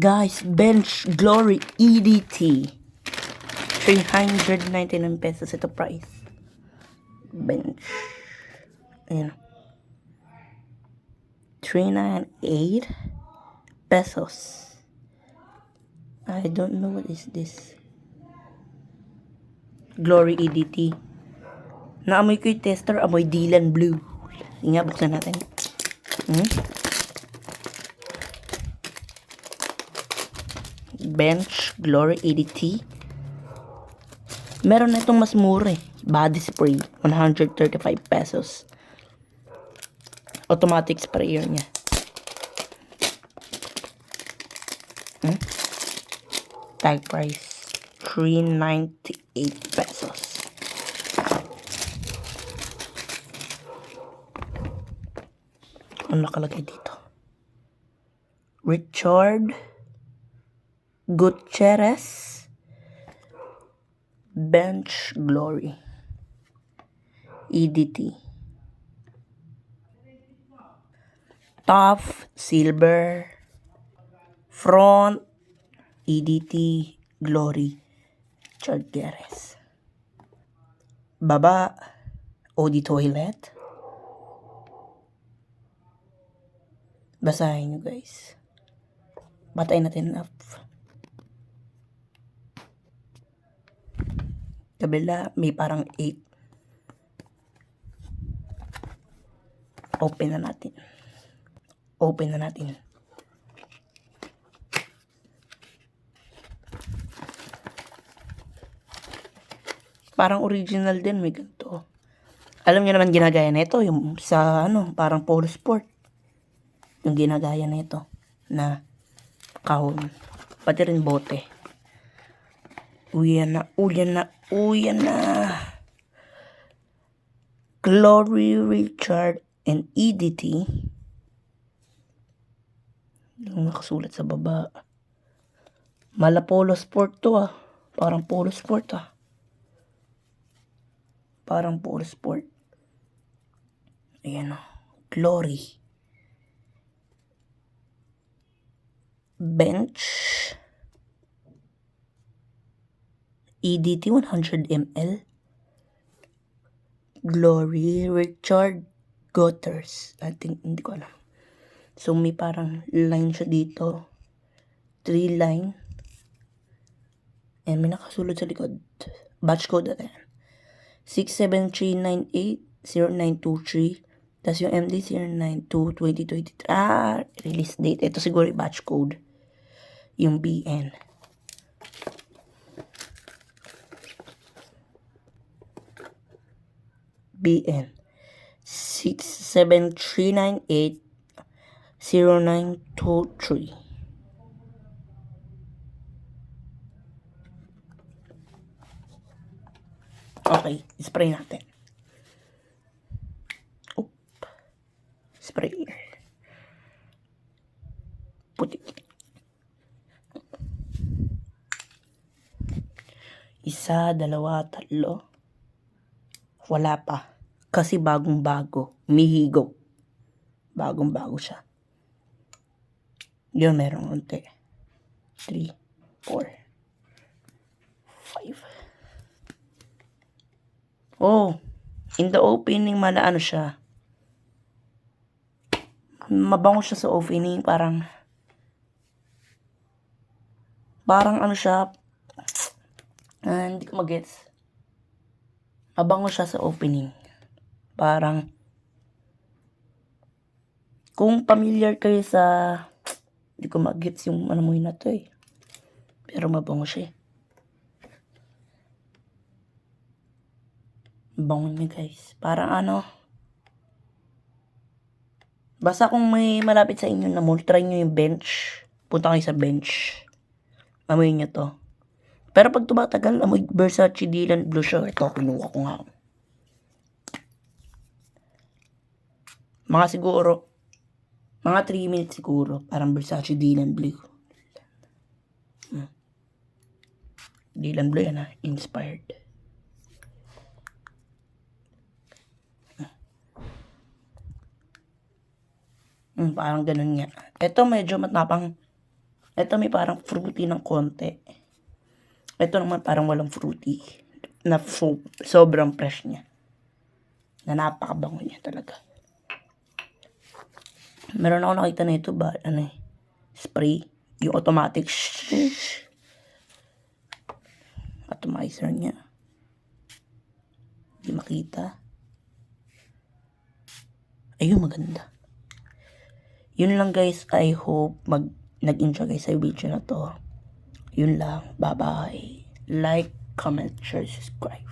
Guys, Bench Glory EDT. 399 pesos ito price. Bench. Ayan. 398 pesos. I don't know what is this. Glory EDT. Naamoy ko yung tester, amoy Dylan Blue. Sige nga, buksan natin. Bench Glory EDT. Meron na itong mas mura eh. Body spray, 135 pesos. Automatic sprayer niya. Tag price, 398 pesos. Ano nakalagay dito? Richard Gutierrez Bench Glory EDT. Top silver front EDT Glory Richard Gutierrez. Baba OD toilet. Basahin nyo guys. Batayin natin up. Kabila, may parang 8. Open na natin. Open na natin. Parang original din, may ganito. Alam niyo naman ginagaya na ito, yung sa parang polo sport. Yung ginagaya na ito, na kahon. Pati rin bote. Uyan na. Glory Richard and EDT. Yung nakasulat sa baba. Mala polo sport to ah. Parang polo sport ah. Parang polo sport. Ayan oh. Glory. Bench. EDT 100 ml. Glory Richard Gutters. I think, hindi ko alam. So, may parang line siya dito. 3 line. And may nakasulot sa likod. Batch code natin. 673980923. Tapos yung MD 0922023. Release date. Ito siguro yung batch code. Yung BN. BN 673980923. Okay, spray natin. Spray. Puti. Isa, dalawa, tatlo. Wala pa. Kasi bagong-bago. Mihigo. Bagong-bago siya. Yun, meron unti. 3, 4, 5. Oh, in the opening, ano siya. Mabango siya sa opening. Parang ano siya. Hindi ko magets. Mabango siya sa opening. Parang, kung familiar kayo sa, hindi ko mag-gets yung mo na to eh. Pero mabango siya eh. Bango niya guys. Parang basta kung may malapit sa inyo na mall, try nyo yung bench. Punta kayo sa bench. Amoy nyo to. Pero pag tumatagal, amoy Versace Dylan Blue siya. Ito, kinuha ko nga. Mga 3 minutes siguro. Parang Versace Dylan Blue. Dylan Blue yan inspired. Parang ganun nga. Ito medyo matapang Ito may parang fruity ng konti. Ito naman parang walang fruity. Na sobrang fresh niya. Na napakabango niya talaga. Meron ako nakita na ito ba, spray. Yung automatic atomizer niya. Hindi makita. Ayun, maganda. Yun lang guys, I hope nag-enjoy guys sa video na to. Yun lang, bye bye. Like, comment, share, subscribe.